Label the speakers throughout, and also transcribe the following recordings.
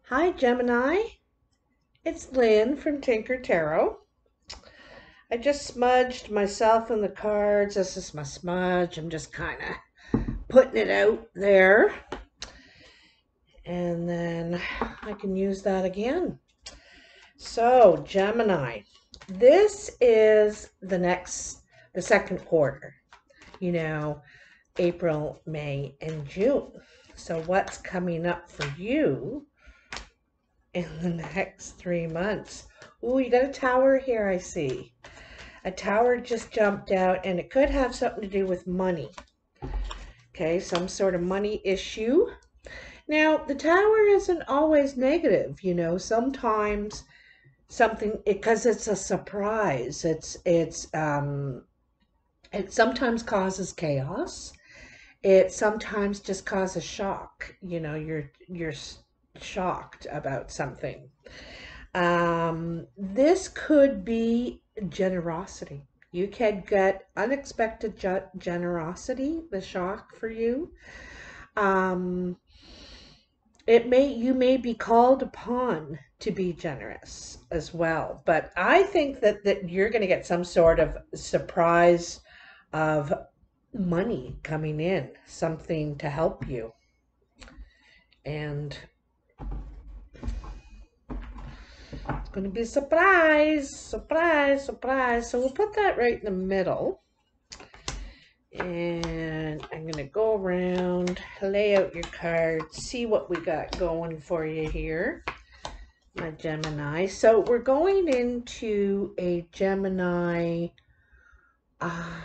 Speaker 1: Hi, Gemini. It's Lynn from Tinker Tarot. I just smudged myself in the cards. This is my smudge. I'm just kind of putting it out there. And then I can use that again. So, Gemini, this is the second quarter, you know, April, May, and June. So, what's coming up for you in the next 3 months? Ooh, you got a tower here, I see. A tower just jumped out, and it could have something to do with money. Okay, some sort of money issue. Now, the tower isn't always negative, sometimes something because it's a surprise. It sometimes causes chaos. It sometimes just causes shock. You're shocked about something. This could be generosity. You can get unexpected generosity, the shock for you. Um, you may be called upon to be generous as well, but I think that you're going to get some sort of surprise of money coming in, something to help you. And it's going to be a surprise, surprise, surprise. So we'll put that right in the middle. And I'm going to go around, lay out your cards, see what we got going for you here, my Gemini. So we're going into a Gemini. Um,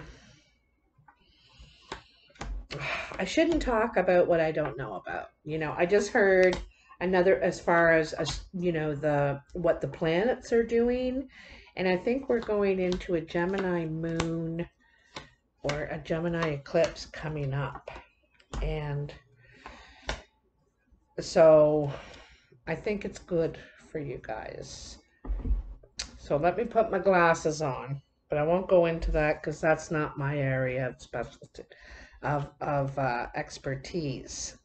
Speaker 1: I shouldn't talk about what I don't know about. I just heard another as far as the what the planets are doing, and I think we're going into a Gemini moon or a Gemini eclipse coming up. And so I think it's good for you guys. So let me put my glasses on, but I won't go into that because that's not my area of specialty of expertise.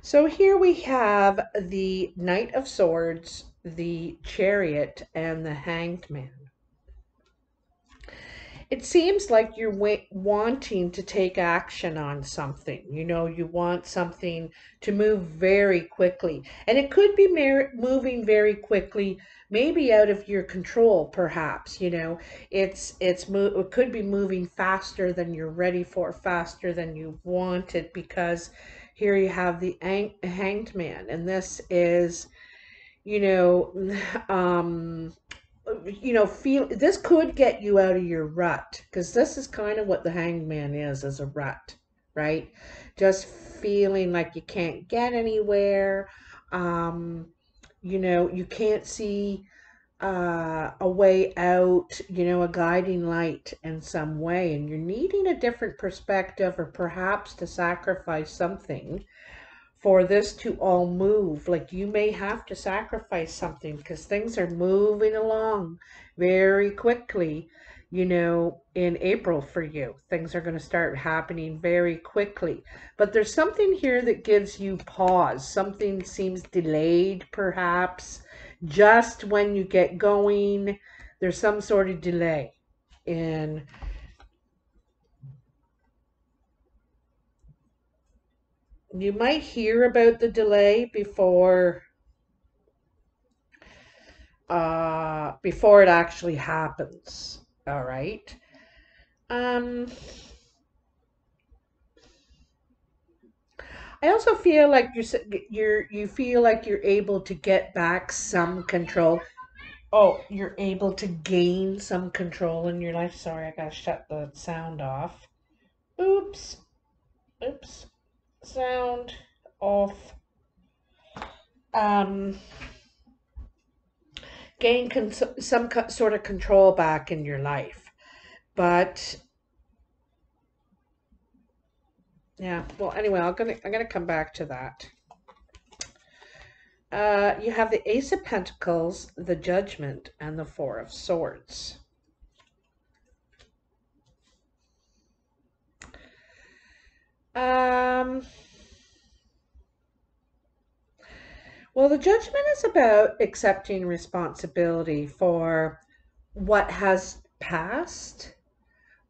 Speaker 1: So here we have the Knight of Swords, the Chariot, and the Hanged Man. It seems like you're wanting to take action on something. You want something to move very quickly. And it could be moving very quickly, maybe out of your control, perhaps. It could be moving faster than you're ready for, faster than you want it, because here you have the hanged man. And this is, you know, um, feel this could get you out of your rut, because this is kind of what the hangman is, as a rut, right? Just feeling like you can't get anywhere. um you can't see a way out, a guiding light in some way, and you're needing a different perspective, or perhaps to sacrifice something for this to all move. Like, you may have to sacrifice something because things are moving along very quickly. In April for you, things are going to start happening very quickly. But there's something here that gives you pause. Something seems delayed, perhaps. Just when you get going, there's some sort of delay in. You might hear about the delay before it actually happens. All right. Um, I also feel like you feel like you're able to get back some control. Oh, you're able to gain some control in your life. Sorry, I gotta shut the sound off. Oops. Oops. Sound off. Um, gain some sort of control back in your life, but yeah. Well, anyway, I'm gonna come back to that. You have the Ace of Pentacles, the Judgment, and the Four of Swords. Um, Well, the judgment is about accepting responsibility for what has passed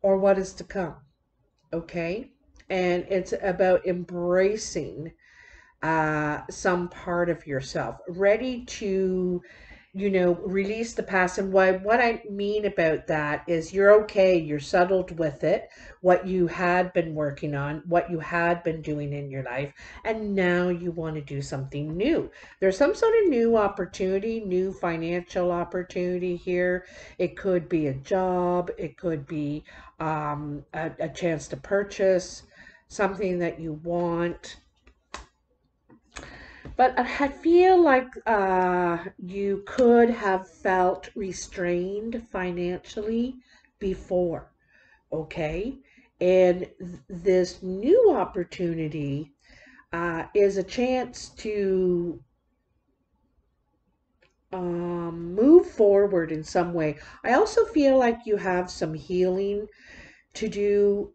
Speaker 1: or what is to come. Okay. And it's about embracing some part of yourself, ready to, release the past. And what I mean about that is you're okay, you're settled with it, what you had been working on, what you had been doing in your life, and now you want to do something new. There's some sort of new opportunity, new financial opportunity here. It could be a job, it could be a chance to purchase something that you want, but I feel like you could have felt restrained financially before, okay? And this new opportunity is a chance to move forward in some way. I also feel like you have some healing to do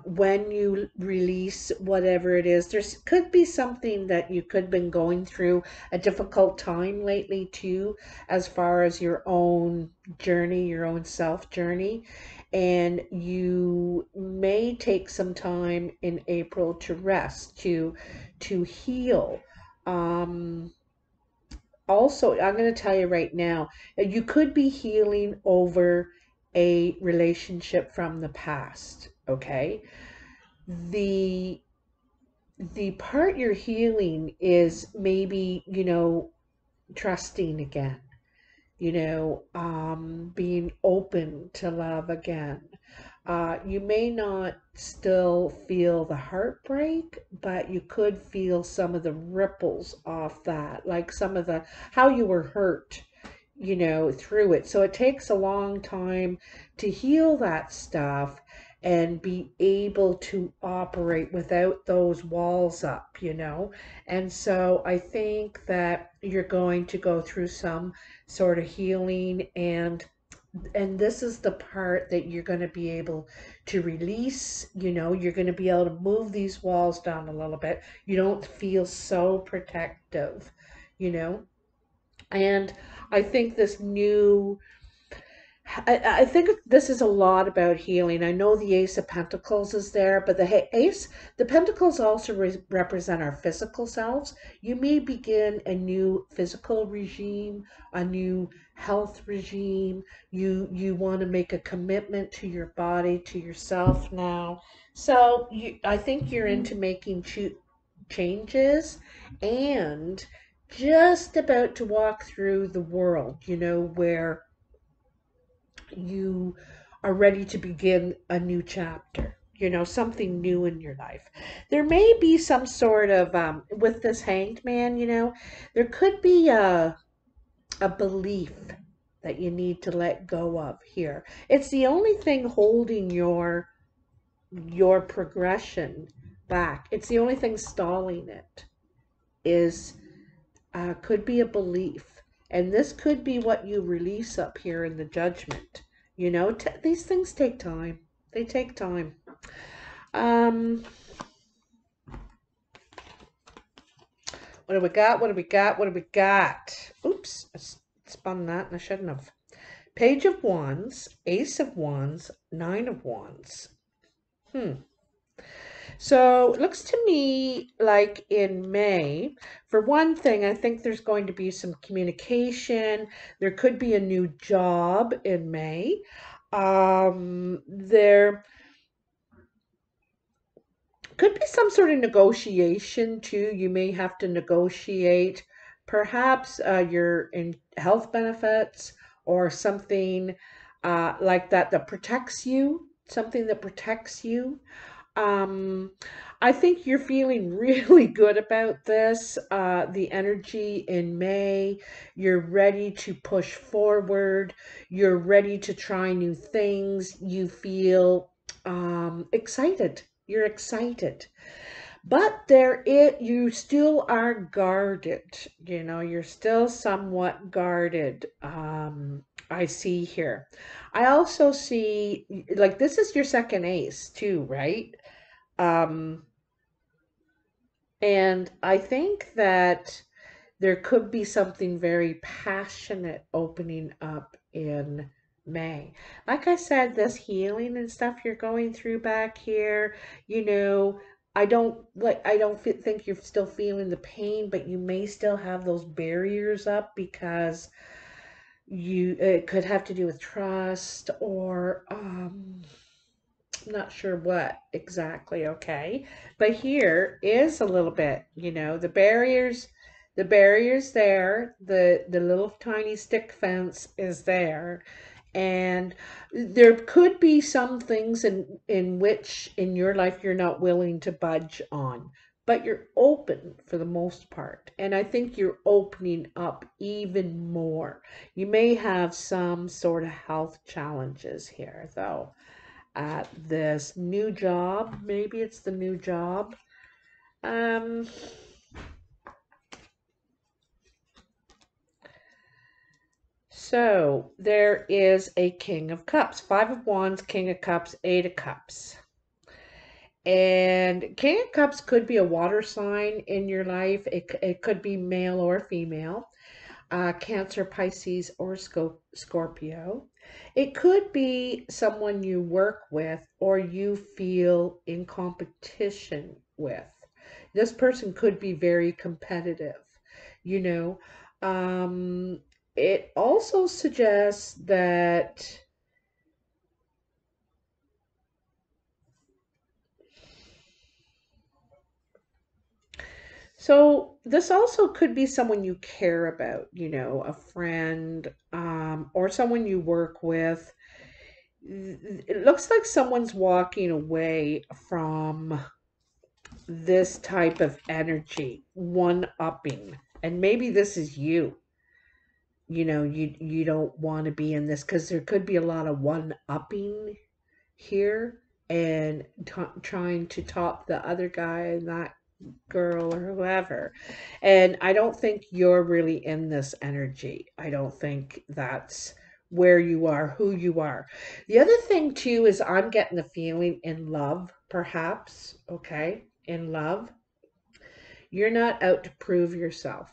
Speaker 1: when you release whatever it is. There could be something that you could have been going through a difficult time lately too, as far as your own journey, your own self journey. And you may take some time in April to rest, to heal. Um, Also, I'm going to tell you right now, you could be healing over a relationship from the past, okay? The the part you're healing is maybe, trusting again, being open to love again. You may not still feel the heartbreak, but you could feel some of the ripples off that, like some of the how you were hurt, through it. So it takes a long time to heal that stuff and be able to operate without those walls up, And so I think that you're going to go through some sort of healing, and this is the part that you're going to be able to release. You're going to be able to move these walls down a little bit. You don't feel so protective, you know and I think I think this is a lot about healing. I know the Ace of Pentacles is there, but the Pentacles also represent our physical selves. You may begin a new physical regime, a new health regime. You want to make a commitment to your body, to yourself now. So I think you're into making changes, and just about to walk through the world, where you are ready to begin a new chapter, something new in your life. There may be some sort of, with this hanged man, there could be a belief that you need to let go of here. It's the only thing holding your progression back. It's the only thing stalling it is could be a belief. And this could be what you release up here in the judgment. These things take time. They take time. Um, what do we got? What do we got? What do we got? Oops, I spun that and I shouldn't have. Page of Wands, Ace of Wands, Nine of Wands. So it looks to me like in May, for one thing, I think there's going to be some communication. There could be a new job in May. There could be some sort of negotiation too. You may have to negotiate perhaps your in health benefits or something like that protects you, something that protects you. Um, I think you're feeling really good about this. The energy in May, you're ready to push forward. You're ready to try new things. You feel excited. You're excited. But you still are guarded. You're still somewhat guarded. I see here. I also see, like, this is your second ace too, right? Um, and I think that there could be something very passionate opening up in May. Like I said, this healing and stuff you're going through back here, you know, I don't think you're still feeling the pain, but you may still have those barriers up because you it could have to do with trust or I'm not sure what exactly, okay? But here is a little bit, you know, the barriers there, the little tiny stick fence is there. And there could be some things in which in your life you're not willing to budge on, but you're open for the most part. And I think you're opening up even more. You may have some sort of health challenges here though at this new job. Maybe it's the new job. Um, so there is a King of Cups, Five of Wands, King of Cups, Eight of Cups. And King of Cups could be a water sign in your life. It could be male or female. Cancer, Pisces, or Scorpio. It could be someone you work with or you feel in competition with. This person could be very competitive, you know. It also suggests that so this also could be someone you care about, you know, a friend, or someone you work with. It looks like someone's walking away from this type of energy, one upping. And maybe this is you. You know, you don't want to be in this because there could be a lot of one upping here and trying to top the other guy and that girl or whoever. And I don't think you're really in this energy. I don't think that's where you are, who you are. The other thing too is I'm getting the feeling in love, perhaps, okay? In love, you're not out to prove yourself.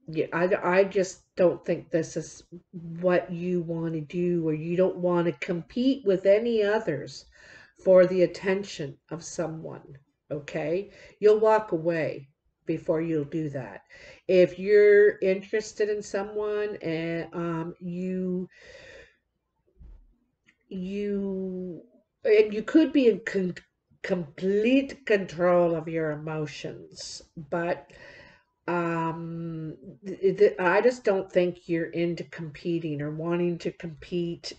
Speaker 1: Yeah, I just don't think this is what you want to do, or you don't want to compete with any others for the attention of someone. Okay? You'll walk away before you'll do that. If you're interested in someone and you and you could be in complete control of your emotions, but I just don't think you're into competing or wanting to compete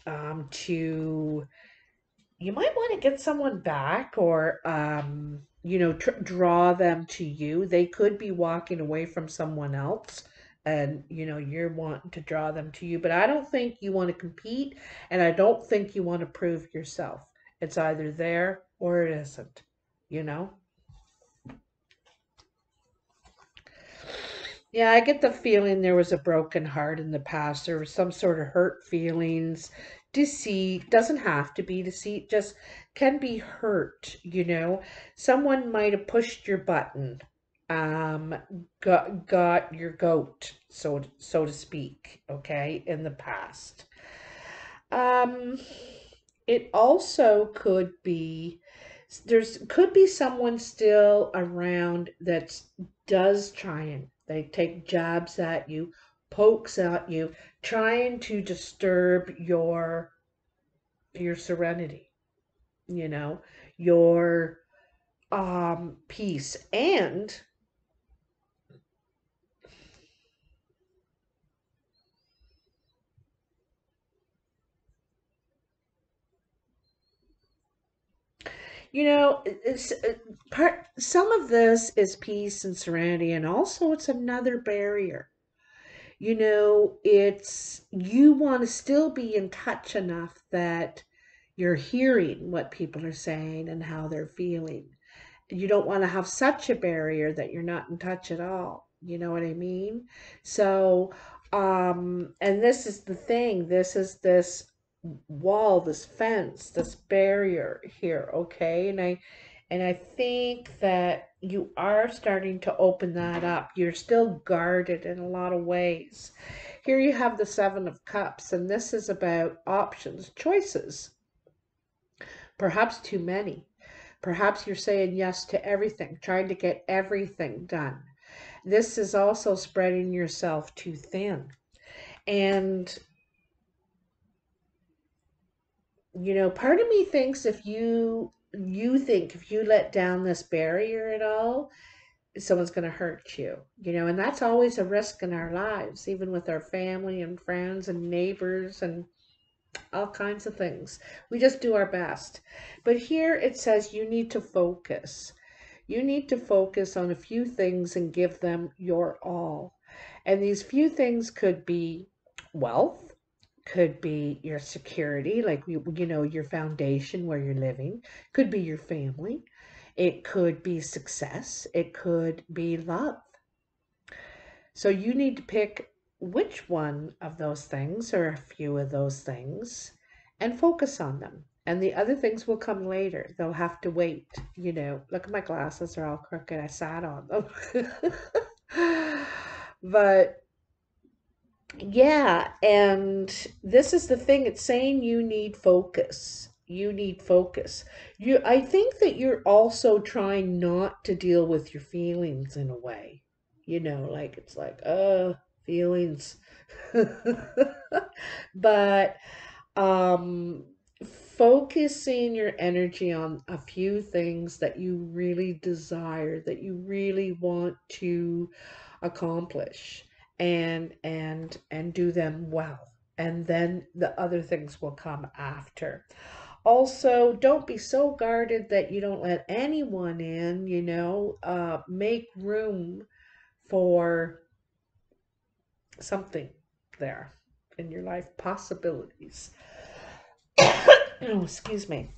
Speaker 1: to you might want to get someone back or you know draw them to you. They could be walking away from someone else and you know you're wanting to draw them to you, but I don't think you want to compete and I don't think you want to prove yourself. It's either there or it isn't, you know. Yeah, I get the feeling there was a broken heart in the past. There was some sort of hurt feelings. Deceit doesn't have to be deceit, just can be hurt, you know. Someone might have pushed your button, um, got your goat, so to speak, okay, in the past. Um, it also could be there's could be someone still around that does try and they take jabs at you, pokes at you, trying to disturb your serenity, you know, your peace. And you know, part some of this is peace and serenity and also it's another barrier. You know, it's you want to still be in touch enough that you're hearing what people are saying and how they're feeling. You don't want to have such a barrier that you're not in touch at all. You know what I mean? So, and this is the thing. This is this wall, this fence, this barrier here, okay? And I think that you are starting to open that up. You're still guarded in a lot of ways. Here you have the Seven of Cups, and this is about options, choices, perhaps too many. Perhaps you're saying yes to everything, trying to get everything done. This is also spreading yourself too thin. And, part of me thinks if you let down this barrier at all, someone's going to hurt you, and that's always a risk in our lives, even with our family and friends and neighbors and all kinds of things. We just do our best. But here it says you need to focus. You need to focus on a few things and give them your all. And these few things could be wealth, could be your security, like your foundation where you're living, could be your family, it could be success, it could be love. So you need to pick which one of those things or a few of those things and focus on them. And the other things will come later. They'll have to wait. Look at my glasses, they're all crooked. I sat on them. But yeah, and this is the thing. It's saying you need focus. You need focus. I think that you're also trying not to deal with your feelings in a way. Like it's like, feelings. But um focusing your energy on a few things that you really desire, that you really want to accomplish, and do them well, and then the other things will come after. Also, don't be so guarded that you don't let anyone in. Make room for something there in your life, possibilities. Oh, excuse me.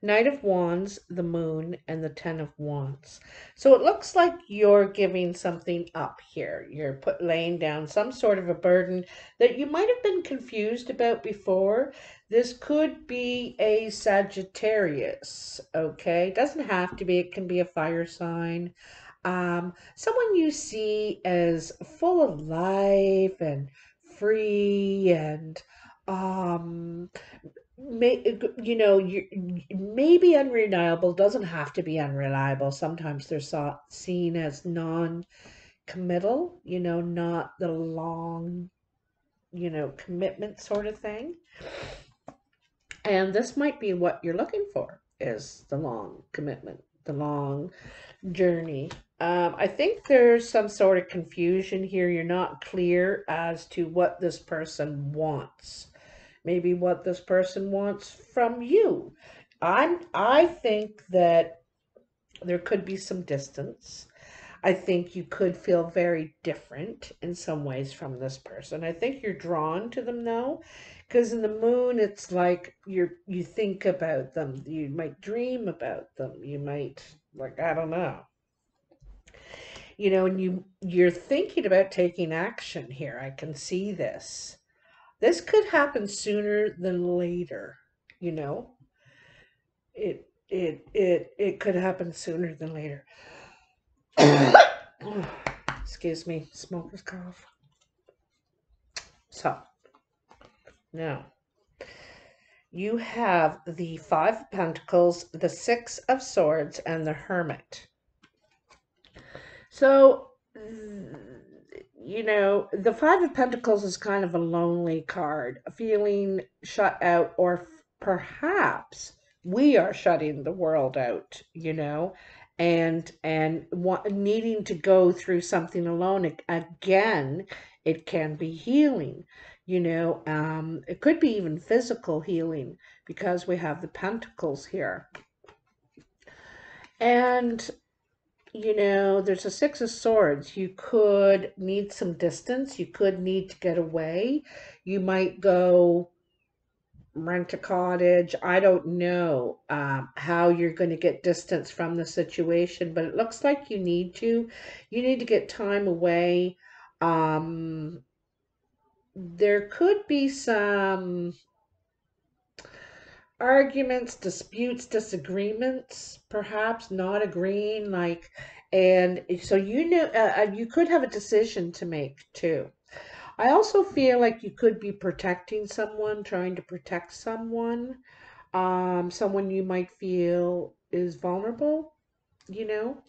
Speaker 1: Knight of Wands, the Moon, and the Ten of Wands. So it looks like you're giving something up here. You're laying down some sort of a burden that you might have been confused about before. This could be a Sagittarius, okay? It doesn't have to be. It can be a fire sign. Someone you see as full of life and free and you maybe unreliable. Doesn't have to be unreliable. Sometimes they're seen as non-committal, not the long, commitment sort of thing. And this might be what you're looking for, is the long commitment, the long journey. I think there's some sort of confusion here. You're not clear as to what this person wants. Maybe what this person wants from you. I think that there could be some distance. I think you could feel very different in some ways from this person. I think you're drawn to them though, because in the moon it's like you think about them. You might dream about them. You might, like, I don't know. And you're thinking about taking action here. I can see this. This could happen sooner than later, you know. It could happen sooner than later. Excuse me, smoker's cough. So, now you have the Five of Pentacles, the Six of Swords, and the Hermit. So, the Five of Pentacles is kind of a lonely card, feeling shut out, or perhaps we are shutting the world out, and needing to go through something alone. Again, it can be healing, it could be even physical healing, because we have the Pentacles here. And there's a Six of Swords. You could need some distance. You could need to get away. You might go rent a cottage. I don't know how you're going to get distance from the situation, but it looks like you need to. You need to get time away. There could be some arguments, disputes, disagreements, perhaps not agreeing, like, and so you could have a decision to make too. I also feel like you could be protecting someone, trying to protect someone, someone you might feel is vulnerable, you know.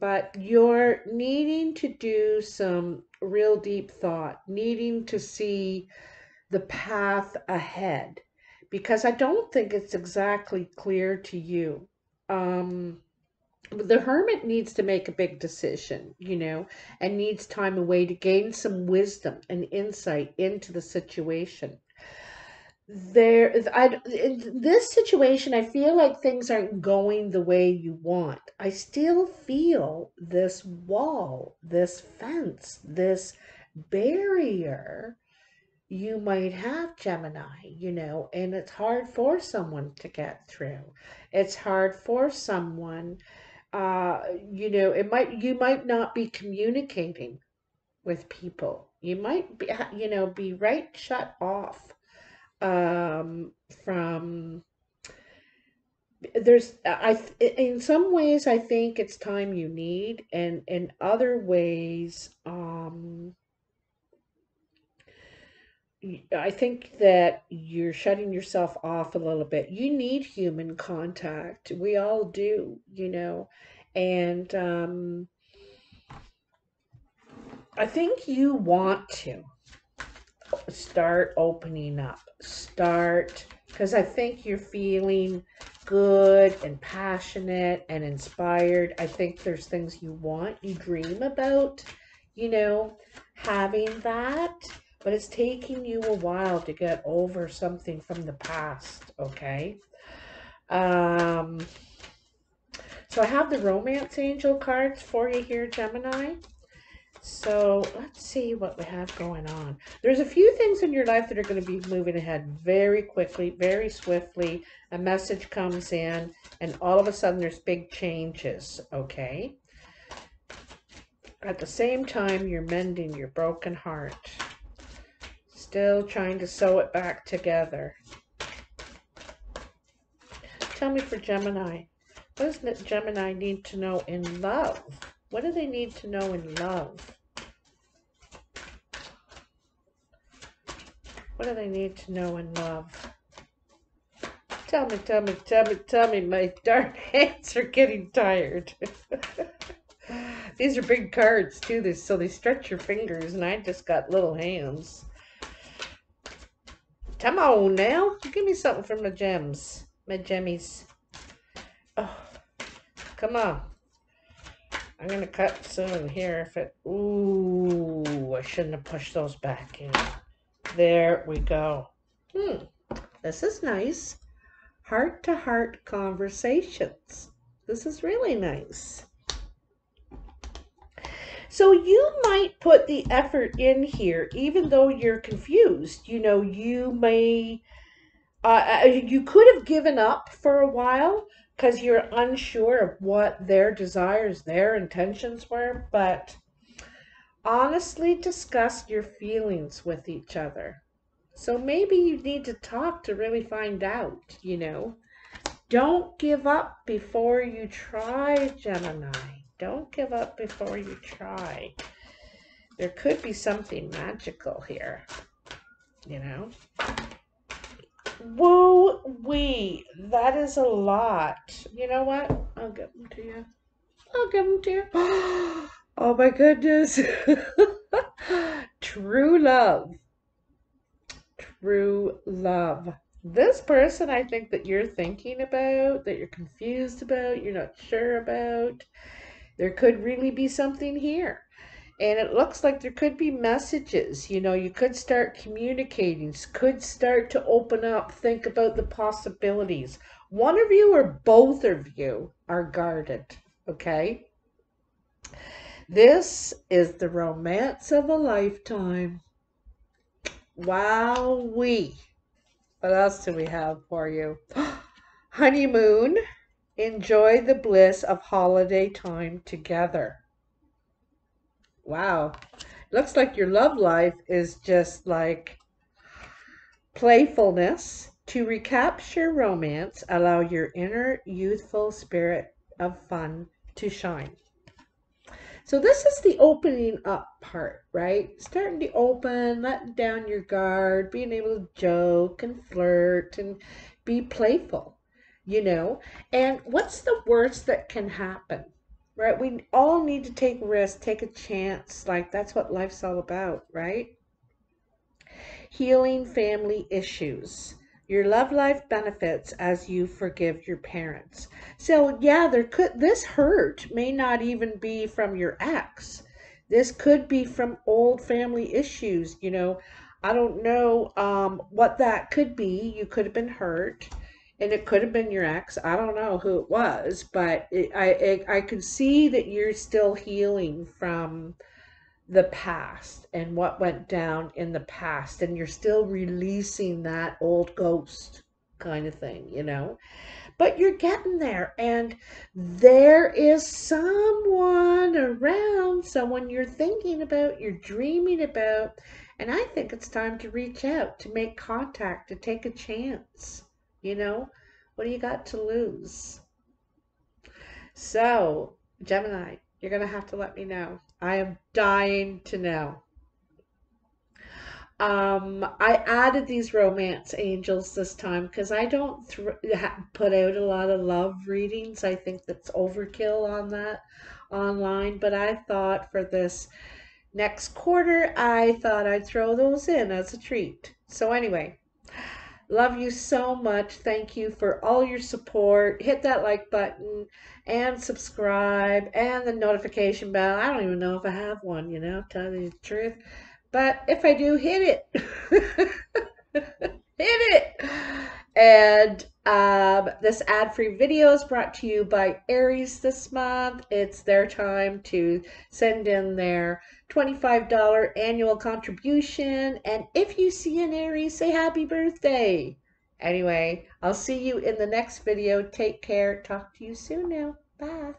Speaker 1: But you're needing to do some real deep thought, needing to see the path ahead, because I don't think it's exactly clear to you. Um, the hermit needs to make a big decision, and needs time away to gain some wisdom and insight into the situation. In this situation, I feel like things aren't going the way you want. I still feel this wall, this fence, this barrier you might have, Gemini, and it's hard for someone to get through. It's hard for someone, you might not be communicating with people. You might be right shut off from in some ways I think it's time you need, and in other ways I think that you're shutting yourself off a little bit. You need human contact. We all do, and I think you want to start opening up. Because I think you're feeling good and passionate and inspired. I think there's things you want, you dream about, having that, but it's taking you a while to get over something from the past, okay? Um, so I have the romance angel cards for you here, Gemini. So let's see what we have going on. There's a few things in your life that are going to be moving ahead very quickly, very swiftly. A message comes in, and all of a sudden there's big changes, okay? At the same time, you're mending your broken heart. Still trying to sew it back together. Tell me for Gemini, what does Gemini need to know in love? What do they need to know in love? What do they need to know in love? Tell me, tell me, tell me, tell me. My darn hands are getting tired. These are big cards, too, so they stretch your fingers, and I just got little hands. Come on, now. Give me something from my gems. My gemmies. Oh, come on. I'm going to cut soon here. Ooh, I shouldn't have pushed those back in. There we go. This is nice. Heart-to-heart conversations. This is really nice. So you might put the effort in here, even though you're confused. You may, you could have given up for a while because you're unsure of what their desires, their intentions were, but honestly discuss your feelings with each other. So maybe you need to talk to really find out, Don't give up before you try, Gemini. Don't give up before you try. There could be something magical here, Woo-wee. That is a lot. You know what? I'll give them to you. I'll give them to you. Oh my goodness. True love. True love. This person I think that you're thinking about, that you're confused about, you're not sure about, there could really be something here. And it looks like there could be messages, you could start communicating, could start to open up, think about the possibilities. One of you or both of you are guarded, okay? This is the romance of a lifetime. Wowee. What else do we have for you? Honeymoon. Enjoy the bliss of holiday time together. Wow. Looks like your love life is just like playfulness, To recapture romance, allow your inner youthful spirit of fun to shine. So this is the opening up part, right? Starting to open, letting down your guard, being able to joke and flirt and be playful, you know? And what's the worst that can happen? Right? We all need to take risks, take a chance. Like that's what life's all about, right? Healing family issues. Your love life benefits as you forgive your parents. So, yeah, this hurt may not even be from your ex. This could be from old family issues, you know. I don't know what that could be. You could have been hurt and it could have been your ex. I don't know who it was, but I could see that you're still healing from the past and what went down in the past, and you're still releasing that old ghost kind of thing, you know. But you're getting there, and there is someone around, someone you're thinking about, you're dreaming about, and I think it's time to reach out, to make contact, to take a chance, you know. What do you got to lose? So, Gemini, you're going to have to let me know. I am dying to know. I added these romance angels this time because I don't put out a lot of love readings. I think that's overkill on that online. But I thought for this next quarter, I thought I'd throw those in as a treat. So anyway, love you so much. Thank you for all your support. Hit that like button and subscribe and the notification bell. I don't even know if I have one, you know, tell you the truth. But if I do, hit it. Hit it. And this ad-free video is brought to you by Aries this month. It's their time to send in their $25 annual contribution. And if you see an Aries, say happy birthday. Anyway, I'll see you in the next video. Take care. Talk to you soon now. Bye.